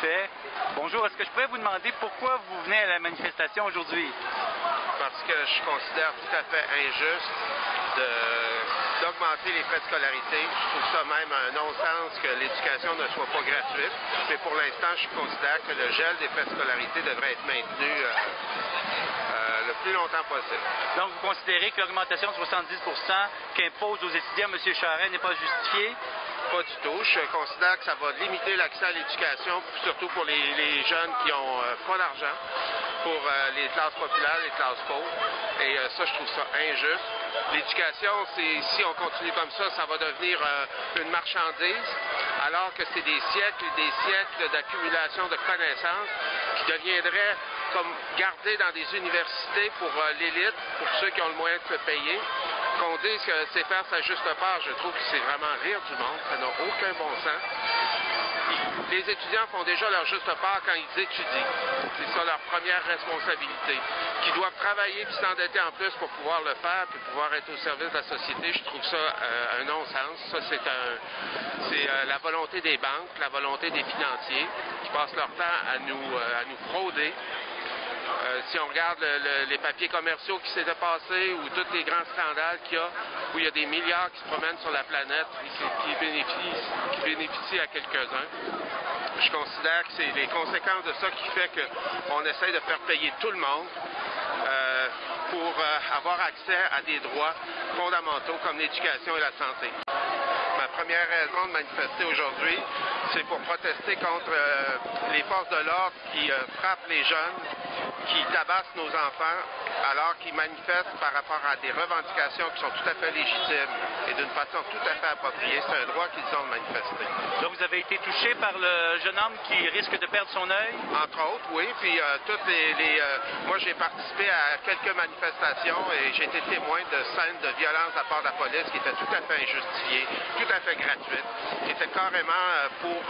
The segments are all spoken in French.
fait. Bonjour, est-ce que je pourrais vous demander pourquoi vous venez à la manifestation aujourd'hui? Parce que je considère tout à fait injuste d'augmenter les frais de scolarité. Je trouve ça même un non-sens que l'éducation ne soit pas gratuite. Mais pour l'instant, je considère que le gel des frais de scolarité devrait être maintenu le plus longtemps possible. Donc, vous considérez que l'augmentation de 70 qu'impose aux étudiants M. Charest n'est pas justifiée? Pas du tout. Je considère que ça va limiter l'accès à l'éducation, surtout pour les jeunes qui n'ont pas d'argent, pour les classes populaires, les classes pauvres. Et ça, je trouve ça injuste. L'éducation, si on continue comme ça va devenir une marchandise, alors que c'est des siècles et des siècles d'accumulation de connaissances qui deviendraient comme gardées dans des universités pour l'élite, pour ceux qui ont le moyen de se payer. Qu'on dise que c'est faire sa juste part, je trouve que c'est vraiment rire du monde. Ça n'a aucun bon sens. Les étudiants font déjà leur juste part quand ils étudient. C'est ça leur première responsabilité. Qu'ils doivent travailler puis s'endetter en plus pour pouvoir le faire puis pouvoir être au service de la société, je trouve ça un non-sens. Ça, c'est la volonté des banques, la volonté des financiers qui passent leur temps à nous frauder. Si on regarde les papiers commerciaux qui s'étaient passés ou tous les grands scandales qu'il y a, où il y a des milliards qui se promènent sur la planète et qui bénéficient à quelques-uns, je considère que c'est les conséquences de ça qui fait qu'on essaie de faire payer tout le monde pour avoir accès à des droits fondamentaux comme l'éducation et la santé. Ma première raison de manifester aujourd'hui, c'est pour protester contre les forces de l'ordre qui frappent les jeunes, qui tabassent nos enfants, alors qu'ils manifestent par rapport à des revendications qui sont tout à fait légitimes et d'une façon tout à fait appropriée. C'est un droit qu'ils ont de manifester. Donc, vous avez été touché par le jeune homme qui risque de perdre son œil? Entre autres, oui. Puis moi, j'ai participé à quelques manifestations et j'ai été témoin de scènes de violence de la part de la police qui étaient tout à fait injustifiées, tout à fait gratuites, qui étaient carrément pour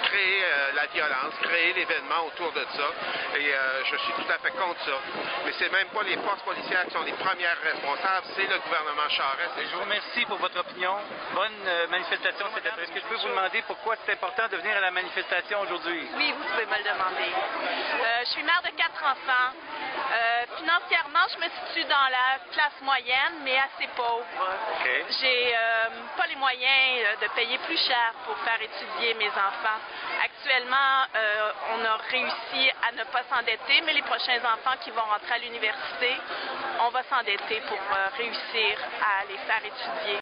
créer la violence, créer l'événement autour de ça. Et je suis tout à fait contre ça. Mais c'est même pas les forces policières qui sont les premières responsables, c'est le gouvernement Charest. Je vous remercie pour votre opinion. Bonne manifestation cet après-midi. Est-ce que je peux vous demander pourquoi c'est important de venir à la manifestation aujourd'hui? Oui, vous pouvez me le demander. Je suis mère de 4 enfants. Financièrement, je me situe dans la classe moyenne, mais assez pauvre. Okay. J'ai pas les moyens de payer plus cher pour faire étudier mes enfants. Actuellement, on a réussi à ne pas s'endetter, mais les prochains enfants qui vont rentrer à l'université, on va s'endetter pour réussir à les faire étudier.